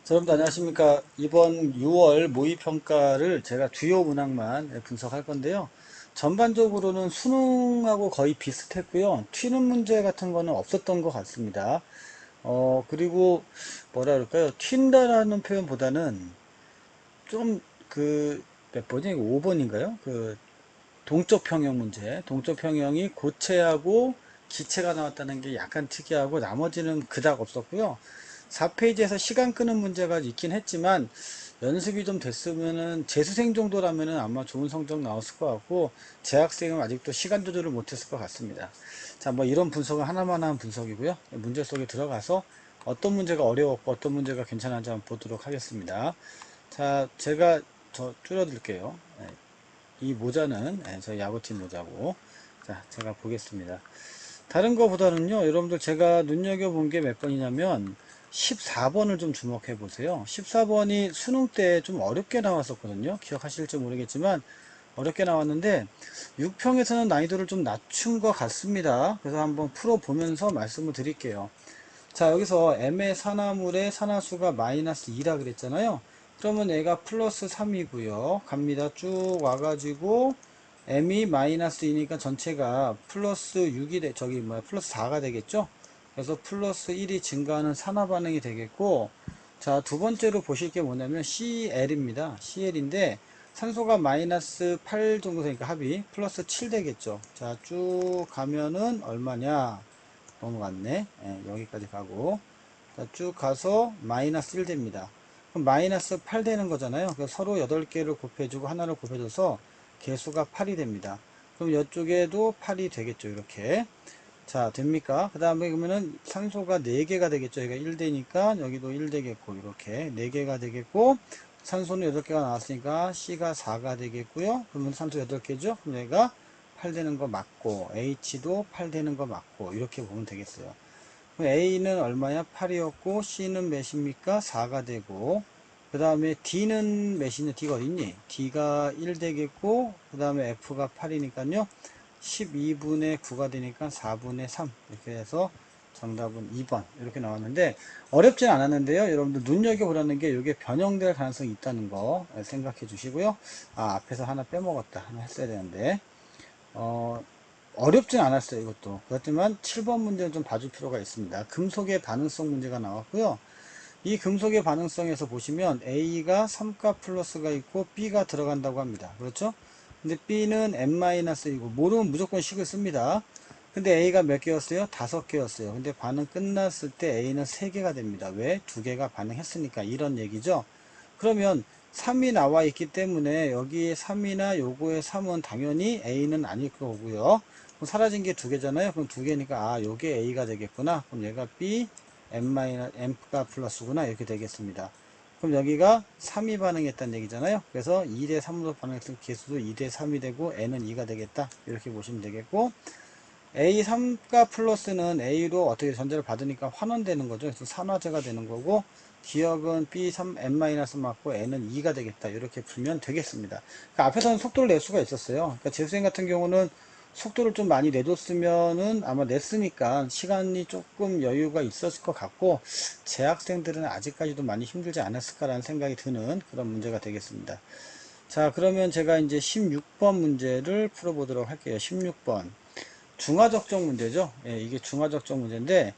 여러분들 안녕하십니까. 이번 6월 모의평가를 제가 주요 문항만 분석할 건데요. 전반적으로는 수능하고 거의 비슷했고요. 튀는 문제 같은 거는 없었던 것 같습니다. 그리고 뭐라 그럴까요? 튄다라는 표현보다는 좀 몇 번이? 5번인가요? 동적 평형 문제. 동적 평형이 고체하고 기체가 나왔다는 게 약간 특이하고 나머지는 그닥 없었고요. 4페이지에서 시간 끄는 문제가 있긴 했지만 연습이 좀 됐으면은 재수생 정도라면은 아마 좋은 성적 나왔을 것 같고 재학생은 아직도 시간 조절을 못했을 것 같습니다. 자, 뭐 이런 분석은 하나만 한 분석이고요. 문제 속에 들어가서 어떤 문제가 어려웠고 어떤 문제가 괜찮은지 한번 보도록 하겠습니다. 자, 제가 더 줄여드릴게요. 이 모자는 저희 야구팀 모자고, 자 제가 보겠습니다. 다른 거보다는요 여러분들 제가 눈여겨본 게 몇 번이냐면 14번을 좀 주목해 보세요. 14번이 수능 때 좀 어렵게 나왔었거든요. 기억하실지 모르겠지만 어렵게 나왔는데 6평에서는 난이도를 좀 낮춘 것 같습니다. 그래서 한번 풀어보면서 말씀을 드릴게요. 자, 여기서 m의 산화물의 산화수가 마이너스 2라 그랬잖아요. 그러면 얘가 플러스 3이고요. 갑니다. 쭉 와가지고 m이 마이너스 2니까 전체가 플러스 6이 저기 뭐야 플러스 4가 되겠죠. 그래서 플러스 1이 증가하는 산화 반응이 되겠고, 자, 두 번째로 보실 게 뭐냐면 CL입니다. CL인데 산소가 마이너스 8 정도 되니까 합이 플러스 7 되겠죠. 자, 쭉 가면은 얼마냐? 넘어갔네. 예, 여기까지 가고. 자, 쭉 가서 마이너스 1 됩니다. 그럼 마이너스 8 되는 거잖아요. 그래서 서로 8개를 곱해주고 하나를 곱해줘서 개수가 8이 됩니다. 그럼 이쪽에도 8이 되겠죠. 이렇게. 자, 됩니까? 그 다음에 그러면은 산소가 4개가 되겠죠. 여기가 1 되니까 여기도 1 되겠고, 이렇게 4개가 되겠고, 산소는 8개가 나왔으니까 C가 4가 되겠고요. 그러면 산소 8개죠. 그럼 여기가 8 되는 거 맞고, H도 8 되는 거 맞고, 이렇게 보면 되겠어요. 그럼 A는 얼마야? 8이었고, C는 몇입니까? 4가 되고, 그 다음에 D는 몇이냐? D가 어딨니? D가 1 되겠고, 그 다음에 F가 8이니까요. 12분의 9가 되니까 4분의 3 이렇게 해서 정답은 2번 이렇게 나왔는데 어렵진 않았는데요. 여러분들 눈여겨보라는 게 이게 변형될 가능성이 있다는 거 생각해 주시고요. 아, 앞에서 하나 빼먹었다. 하나 했어야 되는데 어, 어렵진 않았어요. 이것도. 그렇지만 7번 문제는 좀 봐줄 필요가 있습니다. 금속의 반응성 문제가 나왔고요. 이 금속의 반응성에서 보시면 A가 3가 플러스가 있고 B가 들어간다고 합니다. 그렇죠? 근데 B는 N-이고 모르면 무조건 식을 씁니다. 근데 A가 몇 개였어요? 5개였어요. 근데 반응 끝났을 때 A는 3개가 됩니다. 왜? 2개가 반응했으니까 이런 얘기죠. 그러면 3이 나와 있기 때문에 여기에 3이나 요거의 3은 당연히 A는 아닐 거고요. 그럼 사라진 게 2개잖아요. 그럼 2개니까 아 요게 A가 되겠구나. 그럼 얘가 B M가 플러스구나 이렇게 되겠습니다. 그럼 여기가 3이 반응했다는 얘기잖아요. 그래서 2대 3으로 반응했을 개수도 2대 3이 되고 N은 2가 되겠다. 이렇게 보시면 되겠고 A 3가 플러스는 A로 어떻게 전자를 받으니까 환원되는 거죠. 그래서 산화제가 되는 거고 기억은 B3 N- 맞고 N은 2가 되겠다. 이렇게 풀면 되겠습니다. 그러니까 앞에서는 속도를 낼 수가 있었어요. 그러니까 재수생 같은 경우는 속도를 좀 많이 내줬으면은 아마 냈으니까 시간이 조금 여유가 있었을 것 같고 재학생들은 아직까지도 많이 힘들지 않았을까라는 생각이 드는 그런 문제가 되겠습니다. 자, 그러면 제가 이제 16번 문제를 풀어보도록 할게요. 16번. 중화적정 문제죠. 예, 이게 중화적정 문제인데,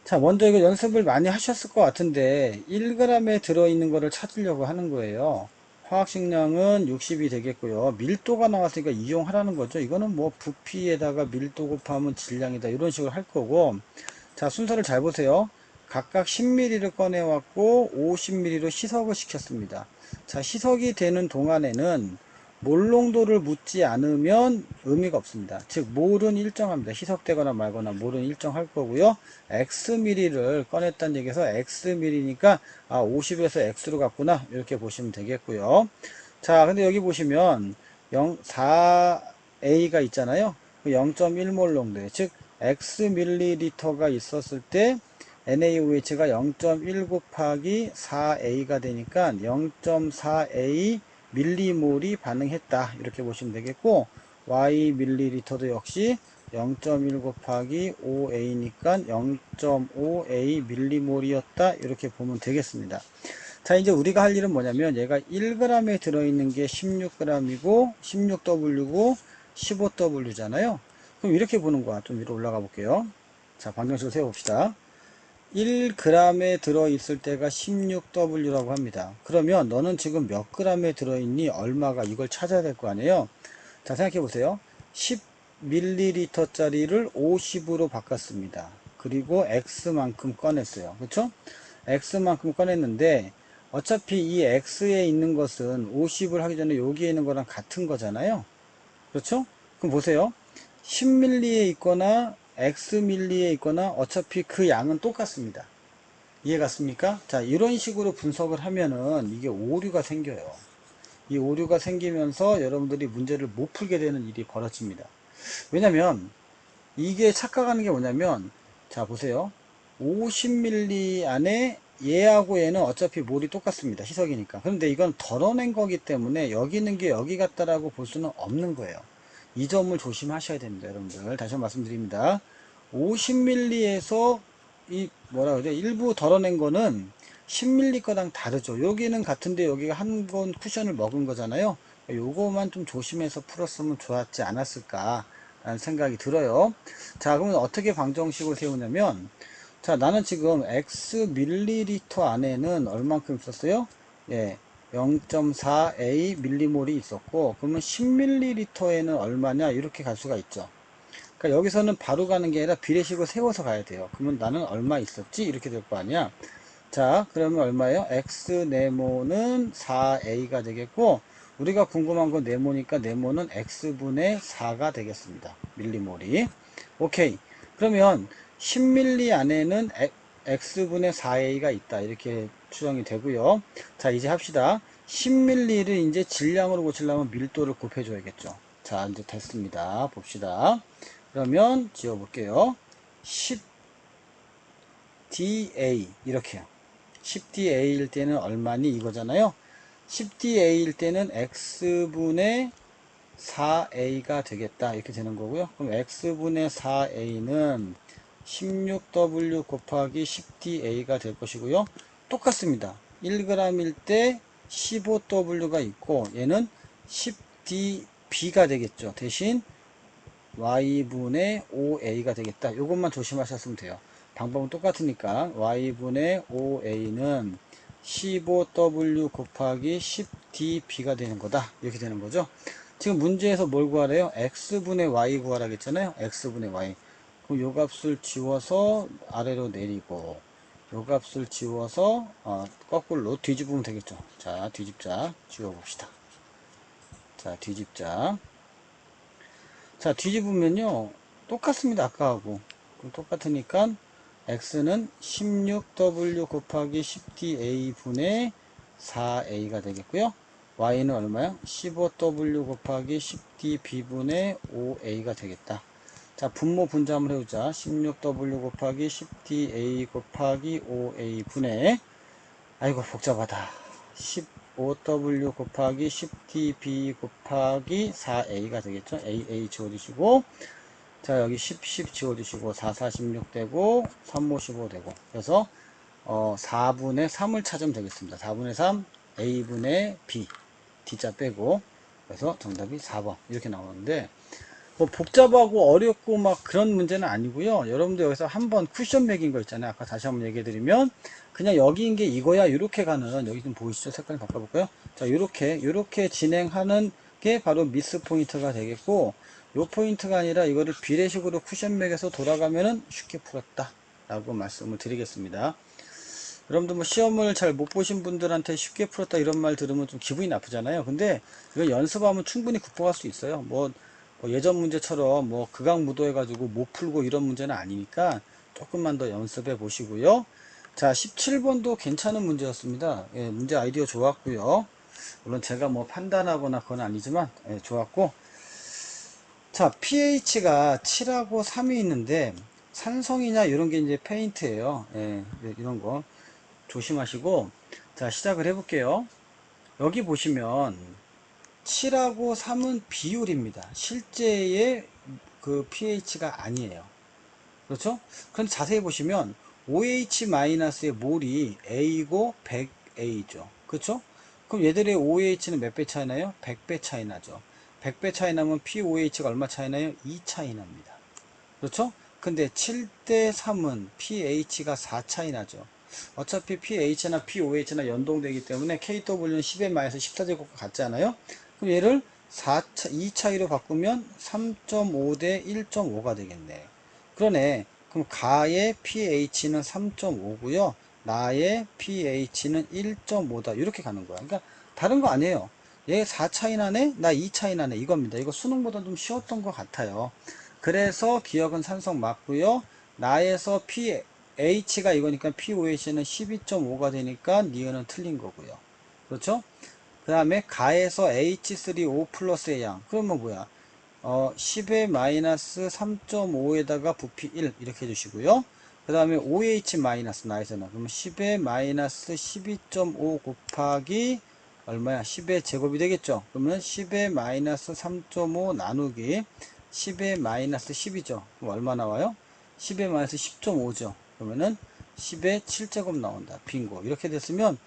자, 먼저 이거 연습을 많이 하셨을 것 같은데, 1g에 들어있는 거를 찾으려고 하는 거예요. 화학식량은 60이 되겠고요. 밀도가 나왔으니까 이용하라는 거죠. 이거는 뭐 부피에다가 밀도 곱하면 질량이다. 이런 식으로 할 거고, 자, 순서를 잘 보세요. 각각 10ml를 꺼내왔고 50ml로 희석을 시켰습니다. 자, 희석이 되는 동안에는 몰농도를 묻지 않으면 의미가 없습니다. 즉, 몰은 일정합니다. 희석되거나 말거나 몰은 일정할 거고요. Xml를 꺼냈다는 얘기에서 Xml니까 아, 50에서 X로 갔구나. 이렇게 보시면 되겠고요. 자, 근데 여기 보시면 4A가 있잖아요. 0.1몰 농도에 즉 Xml가 있었을 때 NaOH가 0.1 곱하기 4A가 되니까 0.4A 밀리몰이 반응했다. 이렇게 보시면 되겠고 Y 밀리리터도 역시 0.1 곱하기 5A니까 0.5A 밀리몰이었다. 이렇게 보면 되겠습니다. 자, 이제 우리가 할 일은 뭐냐면 얘가 1g에 들어있는 게 16g이고 16W고 15W잖아요. 그럼 이렇게 보는 거야. 좀 위로 올라가 볼게요. 자, 방정식을 세워봅시다. 1g에 들어있을 때가 16W라고 합니다. 그러면 너는 지금 몇 g에 들어있니? 얼마가? 이걸 찾아야 될 거 아니에요. 자, 생각해 보세요. 10ml 짜리를 50으로 바꿨습니다. 그리고 X만큼 꺼냈어요. 그렇죠? X만큼 꺼냈는데 어차피 이 X에 있는 것은 50을 하기 전에 여기에 있는 거랑 같은 거잖아요. 그렇죠? 그럼 보세요. 10ml에 있거나 Xml에 있거나 어차피 그 양은 똑같습니다. 이해 갔습니까? 자, 이런 식으로 분석을 하면은 이게 오류가 생겨요. 이 오류가 생기면서 여러분들이 문제를 못 풀게 되는 일이 벌어집니다. 왜냐면 이게 착각하는 게 뭐냐면, 자 보세요. 50ml 안에 얘하고 얘는 어차피 몰이 똑같습니다. 희석이니까. 그런데 이건 덜어낸 거기 때문에 여기 있는 게 여기 같다라고 볼 수는 없는 거예요. 이 점을 조심하셔야 됩니다. 여러분들 다시 한번 말씀드립니다. 50ml에서 이 뭐라 그러죠? 일부 덜어낸 거는 10ml 거랑 다르죠. 여기는 같은데 여기가 한 번 쿠션을 먹은 거잖아요. 요거만 좀 조심해서 풀었으면 좋았지 않았을까 라는 생각이 들어요. 자, 그러면 어떻게 방정식을 세우냐면, 자, 나는 지금 X 밀리리터 안에는 얼만큼 있었어요? 예, 0.4A 밀리몰이 있었고, 그러면 10ml에는 얼마냐? 이렇게 갈 수가 있죠. 그러니까 여기서는 바로 가는 게 아니라 비례식을 세워서 가야 돼요. 그러면 나는 얼마 있었지? 이렇게 될 거 아니야. 자, 그러면 얼마예요? X 네모는 4A가 되겠고, 우리가 궁금한 건 네모니까 네모는 X분의 4가 되겠습니다. 밀리몰이. 오케이. 그러면 10밀리 안에는 X분의 4A가 있다. 이렇게 추정이 되고요. 자, 이제 합시다. 10밀리를 이제 질량으로 고치려면 밀도를 곱해줘야겠죠. 자, 이제 됐습니다. 봅시다. 그러면 지워볼게요. 10DA 이렇게요. 10DA일 때는 얼마니 이거잖아요. 10DA일 때는 X분의 4A가 되겠다 이렇게 되는 거고요. 그럼 X분의 4A는 16W 곱하기 10DA가 될 것이고요. 똑같습니다. 1g일 때 15W가 있고 얘는 10DB가 되겠죠. 대신 y분의 5a가 되겠다. 이것만 조심하셨으면 돼요. 방법은 똑같으니까 y분의 5a는 15w 곱하기 10db가 되는 거다. 이렇게 되는 거죠. 지금 문제에서 뭘 구하래요? x분의 y 구하라고 했잖아요. x분의 y. 그럼 요 값을 지워서 아래로 내리고 요 값을 지워서 거꾸로 뒤집으면 되겠죠. 자, 뒤집자. 지워봅시다. 자, 뒤집자. 자, 뒤집으면요 똑같습니다. 아까하고 똑같으니까 x는 16w 곱하기 10da 분의 4a가 되겠고요. y는 얼마요? 15w 곱하기 10db 분의 5a가 되겠다. 자, 분모 분자함을 해보자. 16w 곱하기 10da 곱하기 5a 분의, 아이고 복잡하다, 15W 곱하기 10TB 곱하기 4A가 되겠죠. AA 지워주시고, 자, 여기 10 지워주시고, 4, 16 되고, 3, 5, 15 되고. 그래서, 4분의 3을 찾으면 되겠습니다. 4분의 3, A분의 B. D자 빼고. 그래서 정답이 4번. 이렇게 나오는데, 뭐 복잡하고 어렵고 막 그런 문제는 아니고요. 여러분들 여기서 한번 쿠션 매긴 거 있잖아요. 아까 다시 한번 얘기해 드리면 그냥 여기인 게 이거야. 이렇게 가는, 여기 좀 보이시죠? 색깔 바꿔볼까요? 자, 이렇게 진행하는 게 바로 미스 포인트가 되겠고, 요 포인트가 아니라 이거를 비례식으로 쿠션 매겨서 돌아가면은 쉽게 풀었다 라고 말씀을 드리겠습니다. 여러분들 뭐 시험을 잘 못 보신 분들한테 쉽게 풀었다 이런 말 들으면 좀 기분이 나쁘잖아요. 근데 이거 연습하면 충분히 극복할 수 있어요. 뭐 예전 문제처럼 뭐 극악무도 해가지고 못 풀고 이런 문제는 아니니까 조금만 더 연습해 보시고요. 자, 17번도 괜찮은 문제였습니다. 예, 문제 아이디어 좋았고요. 물론 제가 뭐 판단하거나 그건 아니지만 예, 좋았고, 자, pH가 7하고 3이 있는데 산성이냐 이런 게 이제 페인트예요. 예, 이런 거 조심하시고, 자, 시작을 해볼게요. 여기 보시면 7하고 3은 비율입니다. 실제의 그 pH가 아니에요. 그렇죠? 그런데 자세히 보시면 OH-의 몰이 A고 100A죠. 그렇죠? 그럼 얘들의 OH는 몇 배 차이 나요? 100배 차이 나죠. 100배 차이 나면 pOH가 얼마 차이 나요? 2 차이 납니다. 그렇죠? 근데 7대 3은 pH가 4 차이 나죠. 어차피 pH나 pOH나 연동되기 때문에 kW는 10의 14제곱과 같지 않아요? 그럼 얘를 2 차이로 바꾸면 3.5 대 1.5가 되겠네. 그러네. 그럼 가의 pH는 3.5고요. 나의 pH는 1.5다. 이렇게 가는 거야. 그러니까 다른 거 아니에요. 얘 4 차이 나네? 나 2 차이 나네. 이겁니다. 이거 수능보다 좀 쉬웠던 것 같아요. 그래서 기억은 산성 맞고요. 나에서 pH가 이거니까 pOH는 12.5가 되니까 니은은 틀린 거고요. 그렇죠? 그 다음에 가에서 H3O 플러스의 양. 그러면 뭐야? 10의 마이너스 3.5에다가 부피 1 이렇게 해주시고요. 그 다음에 OH 마이너스 나에서는 그러면 10의 마이너스 12.5 곱하기 얼마야? 10의 제곱이 되겠죠. 그러면 10의 마이너스 3.5 나누기 10의 마이너스 10이죠. 그럼 얼마 나와요? 10의 마이너스 10.5죠. 그러면은 10의 7제곱 나온다. 빙고. 이렇게 됐으면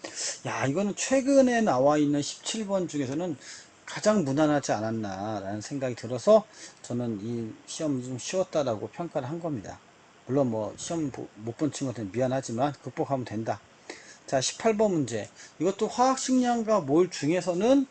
야, 이거는 최근에 나와 있는 17번 중에서는 가장 무난하지 않았나 라는 생각이 들어서 저는 이 시험이 좀 쉬웠다라고 평가를 한 겁니다. 물론 뭐 시험 못 본 친구들은 미안하지만 극복하면 된다. 자, 18번 문제. 이것도 화학식량과 몰 중에서는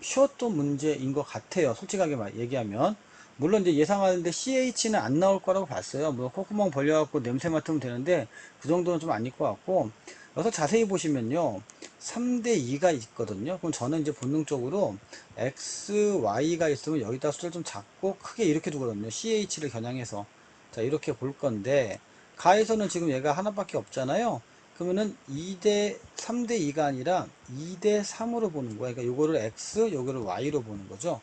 쉬웠던 문제인 것 같아요. 솔직하게 얘기하면. 물론 이제 예상하는데 CH는 안 나올 거라고 봤어요. 뭐 콧구멍 벌려갖고 냄새 맡으면 되는데 그 정도는 좀 아닐 것 같고, 여기서 자세히 보시면요 3대 2가 있거든요. 그럼 저는 이제 본능적으로 X, Y가 있으면 여기다 숫자를 좀 작고 크게 이렇게 두거든요. CH를 겨냥해서. 자, 이렇게 볼 건데 가에서는 지금 얘가 하나밖에 없잖아요. 그러면은 3대 2가 아니라 2대 3으로 보는 거야. 그러니까 요거를 X, 요거를 Y로 보는 거죠.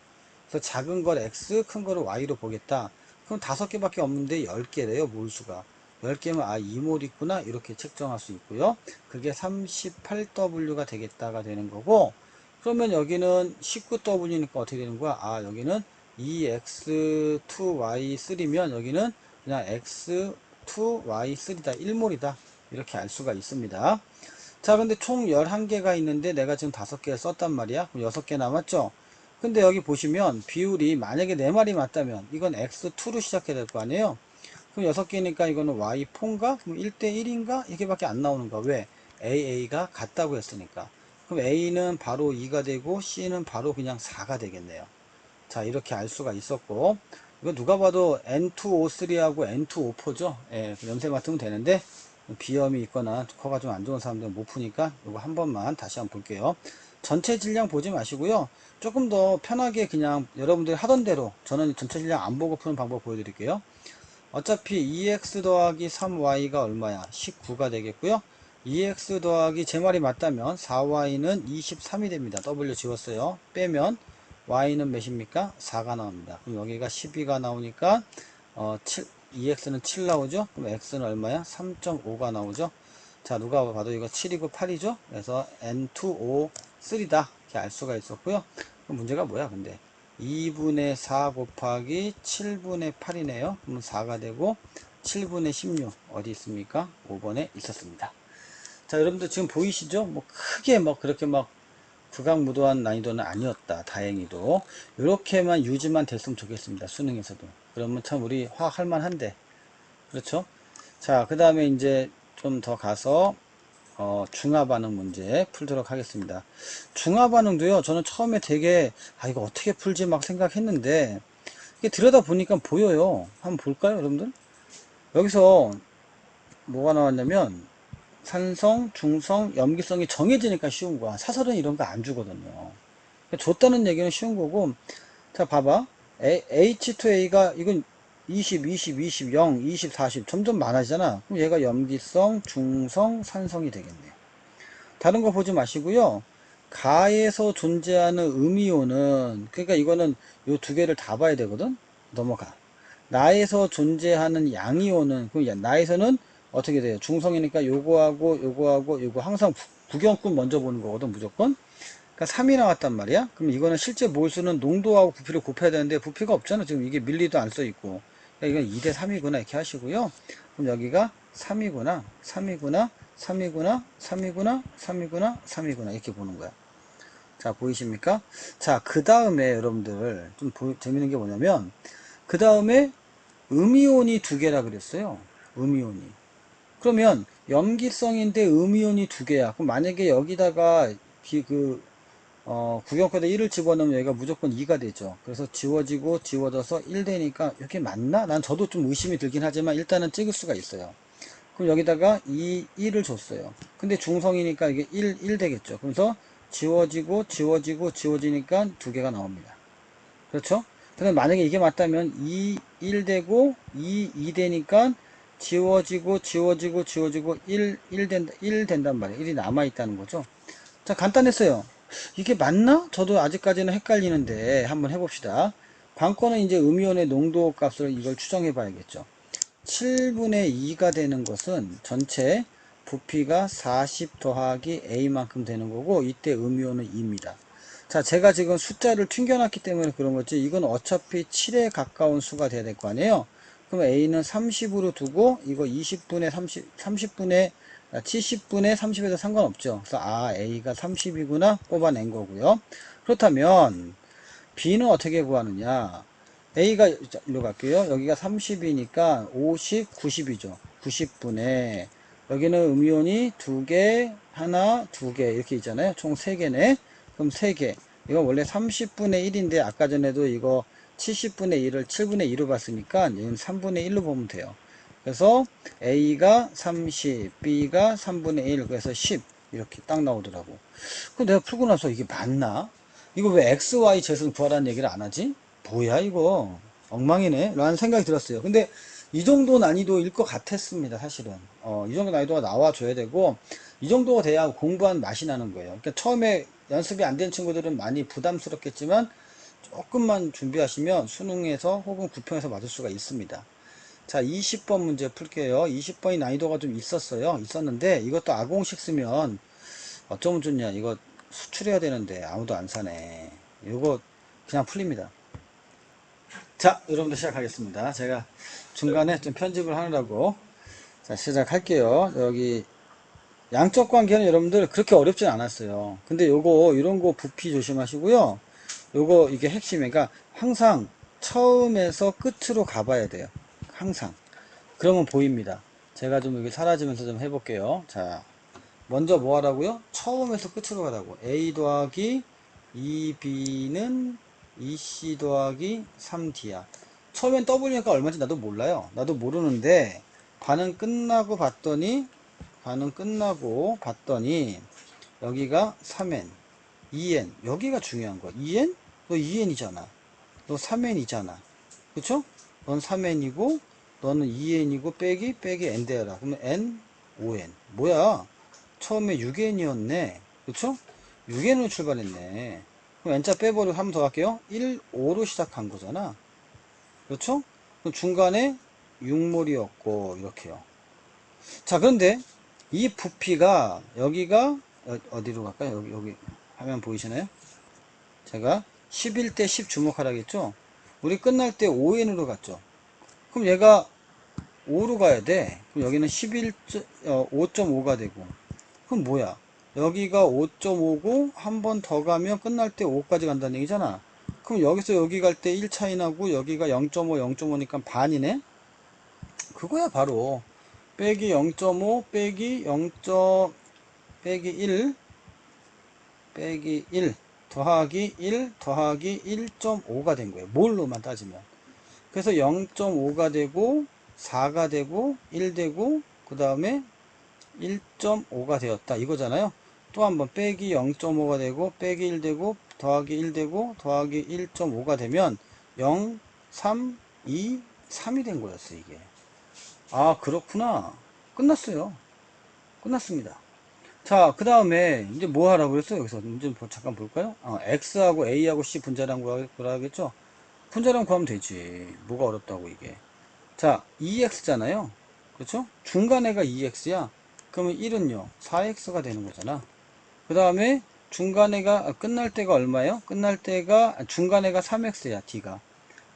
그래서 작은 걸 X, 큰 거를 Y로 보겠다. 그럼 5개밖에 없는데 10개래요, 몰수가. 10개면 아, 2몰 있구나. 이렇게 책정할 수 있고요. 그게 38W가 되겠다가 되는 거고, 그러면 여기는 19W니까 어떻게 되는 거야? 아, 여기는 2X2Y3면 여기는 그냥 X2Y3다. 1몰이다. 이렇게 알 수가 있습니다. 자, 근데 총 11개가 있는데 내가 지금 5개 썼단 말이야. 그럼 6개 남았죠? 근데 여기 보시면 비율이 만약에 4마리 맞다면 이건 X2로 시작해야 될 거 아니에요? 그럼 6개니까 이거는 Y4인가? 그럼 1대1인가? 이렇게밖에 안 나오는 거야. 왜? AA가 같다고 했으니까. 그럼 A는 바로 2가 되고 C는 바로 그냥 4가 되겠네요. 자, 이렇게 알 수가 있었고, 이거 누가 봐도 N2O3하고 N2O4죠. 예, 염색 맡으면 되는데 비염이 있거나 코가 좀 안 좋은 사람들은 못 푸니까 이거 한 번만 다시 한번 볼게요. 전체 질량 보지 마시고요. 조금 더 편하게 그냥 여러분들이 하던 대로, 저는 전체 질량 안 보고 푸는 방법 보여드릴게요. 어차피 2x 더하기 3y가 얼마야? 19가 되겠고요. 2x 더하기 제 말이 맞다면 4y는 23이 됩니다. W 지웠어요. 빼면 y는 몇입니까? 4가 나옵니다. 그럼 여기가 12가 나오니까 2x는 7 나오죠? 그럼 x는 얼마야? 3.5가 나오죠? 자, 누가 봐도 이거 7이고 8이죠? 그래서 N2O 3다. 이렇게 알 수가 있었고요. 그럼 문제가 뭐야, 근데? 2분의 4 곱하기 7분의 8이네요. 그러면 4가 되고 7분의 16 어디 있습니까? 5번에 있었습니다. 자, 여러분들 지금 보이시죠? 뭐 크게 뭐 그렇게 막 극악무도한 난이도는 아니었다. 다행히도 이렇게만 유지만 됐으면 좋겠습니다. 수능에서도. 그러면 참 우리 화학 할만한데. 그렇죠? 자, 그 다음에 이제 좀 더 가서 중화반응 문제 풀도록 하겠습니다. 중화반응도요, 저는 처음에 되게, 아, 이거 어떻게 풀지 막 생각했는데, 이게 들여다 보니까 보여요. 한번 볼까요, 여러분들? 여기서 뭐가 나왔냐면, 산성, 중성, 염기성이 정해지니까 쉬운 거야. 사설은 이런 거 안 주거든요. 줬다는 얘기는 쉬운 거고, 자, 봐봐. H2A가, 이건 20, 20, 20, 0, 20, 40, 점점 많아지잖아. 그럼 얘가 염기성, 중성, 산성이 되겠네요. 다른 거 보지 마시고요. 가에서 존재하는 음이온은, 그러니까 이거는 요 두 개를 다 봐야 되거든? 넘어가. 나에서 존재하는 양이온은, 그럼 나에서는 어떻게 돼요? 중성이니까 요거하고 요거 항상 구경꾼 먼저 보는 거거든, 무조건. 그러니까 3이 나왔단 말이야. 그럼 이거는 실제 몰수는 농도하고 부피를 곱해야 되는데 부피가 없잖아. 지금 이게 밀리도 안 써 있고. 그러니까 이건 2대 3이구나 이렇게 하시고요. 그럼 여기가 3이구나, 3이구나, 3이구나, 3이구나, 3이구나, 3이구나 이렇게 보는 거야. 자, 보이십니까? 자, 그 다음에 여러분들 좀 재밌는 게 뭐냐면 그 다음에 음이온이 두 개라 그랬어요. 음이온이. 그러면 염기성인데 음이온이 두 개야. 그럼 만약에 여기다가 구경권에 1을 집어넣으면 여기가 무조건 2가 되죠. 그래서 지워지고 지워져서 1 되니까 이렇게 맞나? 난 저도 좀 의심이 들긴 하지만 일단은 찍을 수가 있어요. 그럼 여기다가 1을 줬어요. 근데 중성이니까 이게 1 되겠죠. 그래서 지워지고 지워지고 지워지니까 두 개가 나옵니다. 그렇죠? 그럼 만약에 이게 맞다면 1 되고 2 되니까 지워지고 지워지고 지워지고 1 된단 말이에요. 1이 남아있다는 거죠. 자, 간단했어요. 이게 맞나? 저도 아직까지는 헷갈리는데 한번 해봅시다. 관건은 이제 음이온의 농도 값을 이걸 추정해 봐야겠죠. 7분의 2가 되는 것은 전체 부피가 40 더하기 A만큼 되는 거고 이때 음이온은 2입니다. 자, 제가 지금 숫자를 튕겨놨기 때문에 그런 거지 이건 어차피 7에 가까운 수가 돼야 될 거 아니에요. 그럼 A는 30으로 두고 이거 20분의 30분의 70분의 30에서 상관없죠. 그래서 A가 30이구나 뽑아낸 거고요. 그렇다면 B는 어떻게 구하느냐? A가 일로 갈게요. 여기가 30이니까 50, 90이죠. 90분의 여기는 음이온이 2개, 하나, 2개 이렇게 있잖아요. 총 3개네. 그럼 3개. 이건 원래 30분의 1인데 아까 전에도 이거 70분의 1을 7분의 2로 봤으니까 얘는 3분의 1로 보면 돼요. 그래서 A가 30, B가 3분의 1, 그래서 10 이렇게 딱 나오더라고. 그럼 내가 풀고 나서 이게 맞나? 이거 왜 X, Y, Z는 구하라는 얘기를 안 하지? 뭐야 이거 엉망이네 라는 생각이 들었어요. 근데 이 정도 난이도일 것 같았습니다. 사실은 이 정도 난이도가 나와줘야 되고 이 정도가 돼야 공부한 맛이 나는 거예요. 그러니까 처음에 연습이 안 된 친구들은 많이 부담스럽겠지만 조금만 준비하시면 수능에서 혹은 구평에서 맞을 수가 있습니다. 자, 20번 문제 풀게요. 20번이 난이도가 좀 있었는데 이것도 아공식 쓰면 어쩌면 좋냐. 이거 수출해야 되는데 아무도 안 사네. 이거 그냥 풀립니다. 자, 여러분들 시작하겠습니다. 제가 중간에 좀 편집을 하느라고 자, 시작할게요. 여기 양적 관계는 여러분들 그렇게 어렵진 않았어요. 근데 요거 이런 거 부피 조심하시고요. 요거 이게 핵심이니까 그러니까 항상 처음에서 끝으로 가봐야 돼요. 항상. 그러면 보입니다. 제가 좀 여기 사라지면서 좀 해볼게요. 자, 먼저 뭐 하라고요? 처음에서 끝으로 가라고. A 더하기 2B는 2C 더하기 3D야. 처음엔 W니까 얼마인지 나도 몰라요. 나도 모르는데 반응 끝나고 봤더니 여기가 3N, 2N 여기가 중요한 거야. 2N? 너 2N이잖아. 너 3N이잖아. 그쵸? 넌 3N이고 너는 2N이고 빼기 N 대라. 그러면 N, 5N. 뭐야? 처음에 6N이었네. 그쵸? 6N으로 출발했네. 그럼 N자 빼버리고 한 번 더 할게요. 1, 5로 시작한 거잖아. 그렇죠? 그럼 중간에 6몰이었고 이렇게요. 자, 그런데 이 부피가 여기가 어디로 갈까요? 여기 화면 보이시나요? 제가 11대 10 주목하라 했죠? 우리 끝날 때 5N으로 갔죠? 그럼 얘가 5로 가야 돼. 그럼 여기는 5.5가 되고. 그럼 뭐야? 여기가 5.5고 한 번 더 가면 끝날 때 5까지 간다는 얘기잖아. 그럼 여기서 여기 갈 때 1 차이 나고 여기가 0.5, 0.5니까 반이네? 그거야 바로 빼기 0.5 빼기 0. 빼기 1 빼기 1 더하기 1 더하기 1.5가 된 거예요. 몰로만 따지면. 그래서 0.5가 되고 4가 되고 1 되고 그 다음에 1.5가 되었다 이거잖아요. 또 한번 빼기 0.5가 되고 빼기 1 되고 더하기 1 되고 더하기 1.5가 되면 0, 3, 2, 3이 된 거였어 이게. 아, 그렇구나. 끝났어요. 끝났습니다. 자, 그 다음에 이제 뭐 하라고 그랬어요? 여기서 이제 잠깐 볼까요? X하고 A하고 C 분자량 구하겠죠? 분자량 구하면 되지. 뭐가 어렵다고 이게. 자, 2X잖아요. 그렇죠? 중간에가 2X야. 그러면 1은요, 4X가 되는 거잖아. 그 다음에 중간에가 끝날 때가 얼마예요? 끝날 때가 중간에가 3x야 d가.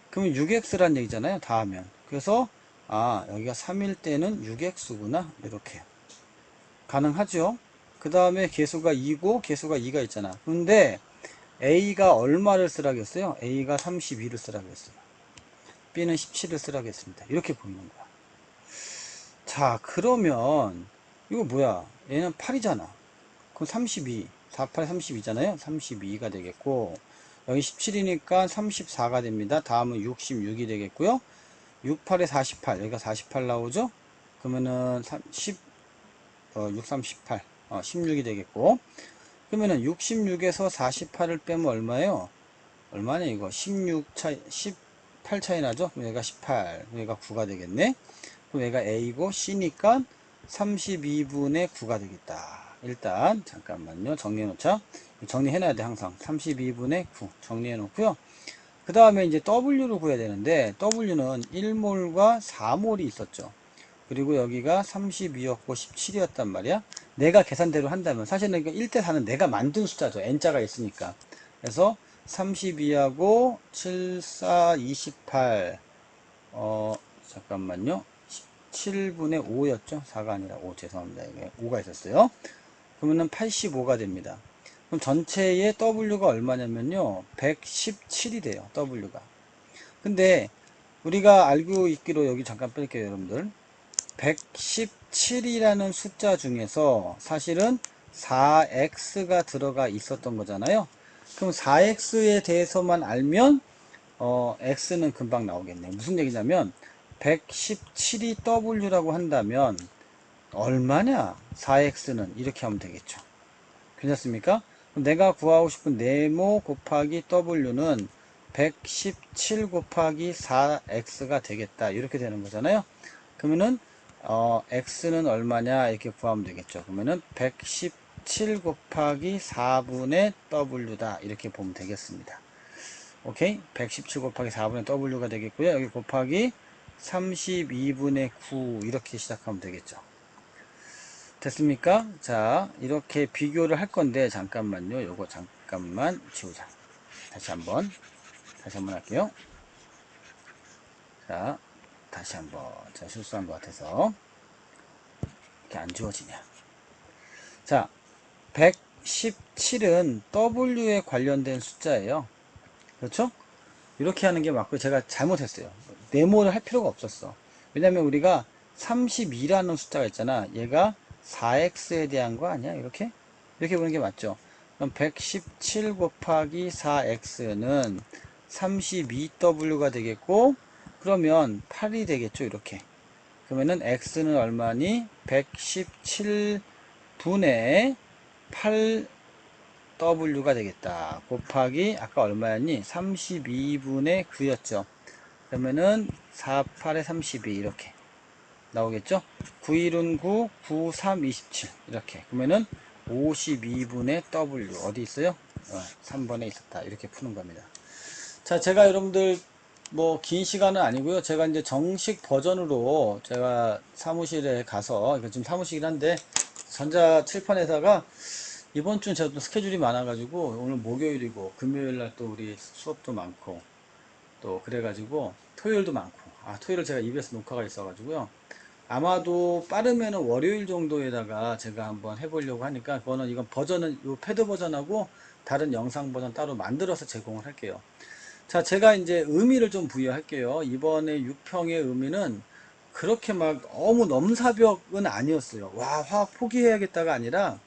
그러면 6x란 얘기잖아요. 다 하면. 그래서 여기가 3일 때는 6x구나. 이렇게 가능하죠. 그 다음에 개수가 2고 개수가 2가 있잖아. 근데 a가 얼마를 쓰라고 했어요? a가 32를 쓰라고 했어요. b는 17을 쓰라고 했습니다. 이렇게 보이는 거야. 자, 그러면 이거 뭐야? 얘는 8이잖아. 그럼 32, 4, 8, 32잖아요. 32가 되겠고, 여기 17이니까 34가 됩니다. 다음은 66이 되겠고요. 6, 8에 48, 여기가 48 나오죠? 그러면은 6, 3, 18, 16이 되겠고, 그러면은 66에서 48을 빼면 얼마예요? 얼마냐, 이거? 18 차이 나죠? 그럼 얘가 18, 얘가 9가 되겠네? 그럼 얘가 A고 C니까 32분의 9가 되겠다. 일단 잠깐만요. 정리해 놓자. 정리해 놔야 돼. 항상 32분의 9 정리해 놓고요. 그 다음에 이제 W를 구해야 되는데 W는 1몰과 4몰이 있었죠. 그리고 여기가 32였고 17이었단 말이야. 내가 계산대로 한다면 사실은 1대 4는 내가 만든 숫자죠. N자가 있으니까. 그래서 32하고 7, 4, 28 잠깐만요. 7분의 5였죠? 4가 아니라 5, 죄송합니다. 이게 5가 있었어요. 그러면은 85가 됩니다. 그럼 전체의 W가 얼마냐면요. 117이 돼요. W가. 근데 우리가 알고 있기로 여기 잠깐 뺄게요, 여러분들. 117이라는 숫자 중에서 사실은 4x가 들어가 있었던 거잖아요. 그럼 4x에 대해서만 알면 x는 금방 나오겠네. 무슨 얘기냐면 117이 w라고 한다면 얼마냐? 4x는 이렇게 하면 되겠죠. 괜찮습니까? 그럼 내가 구하고 싶은 네모 곱하기 w는 117 곱하기 4x가 되겠다. 이렇게 되는 거잖아요. 그러면은 x는 얼마냐 이렇게 구하면 되겠죠. 그러면은 117 곱하기 4분의 w다. 이렇게 보면 되겠습니다. 오케이? 117 곱하기 4분의 w가 되겠고요. 여기 곱하기 32분의 9 이렇게 시작하면 되겠죠. 됐습니까? 자, 이렇게 비교를 할 건데 잠깐만요. 요거 잠깐만 지우자. 다시 한번 할게요. 자, 다시 한번. 자, 실수한 것 같아서 이렇게 안 지워지냐. 자, 117은 W에 관련된 숫자예요. 그렇죠? 이렇게 하는 게 맞고 제가 잘못했어요. 네모를 할 필요가 없었어. 왜냐면 우리가 32라는 숫자가 있잖아. 얘가 4x에 대한 거 아니야? 이렇게 보는 게 맞죠. 그럼 117 곱하기 4x는 32w가 되겠고, 그러면 8이 되겠죠. 이렇게. 그러면은 x는 얼마니? 117분의 8w가 되겠다. 곱하기 아까 얼마였니? 32분의 9였죠. 그러면은 4, 8에 32 이렇게 나오겠죠? 9, 1은 9, 9, 3, 27 이렇게. 그러면은 52분의 W 어디 있어요? 3번에 있었다. 이렇게 푸는 겁니다. 자, 제가 여러분들 뭐 긴 시간은 아니고요. 제가 이제 정식 버전으로 제가 사무실에 가서 이거 지금 사무실이긴 한데 전자 칠판에다가 이번 주는 제가 또 스케줄이 많아가지고 오늘 목요일이고 금요일날 또 우리 수업도 많고 또 그래가지고 토요일도 많고 토요일을 제가 EBS 녹화가 있어가지고요. 아마도 빠르면은 월요일 정도에다가 제가 한번 해보려고 하니까 그거는 이건 버전은 요 패드 버전하고 다른 영상 버전 따로 만들어서 제공을 할게요. 자, 제가 이제 의미를 좀 부여할게요. 이번에 6평의 의미는 그렇게 막 너무 넘사벽은 아니었어요. 와, 화학 포기해야겠다가 아니라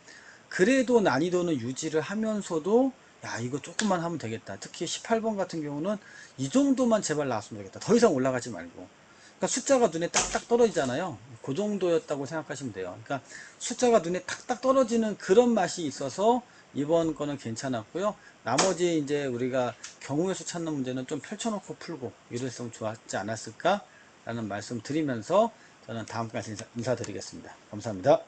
그래도 난이도는 유지를 하면서도 야, 이거 조금만 하면 되겠다. 특히 18번 같은 경우는 이 정도만 제발 나왔으면 되겠다. 더 이상 올라가지 말고. 그러니까 숫자가 눈에 딱딱 떨어지잖아요. 그 정도였다고 생각하시면 돼요. 그러니까 숫자가 눈에 탁탁 떨어지는 그런 맛이 있어서 이번 거는 괜찮았고요. 나머지 이제 우리가 경우의 수 찾는 문제는 좀 펼쳐놓고 풀고 이랬으면 좋았지 않았을까? 라는 말씀 드리면서 저는 다음까지 인사드리겠습니다. 감사합니다.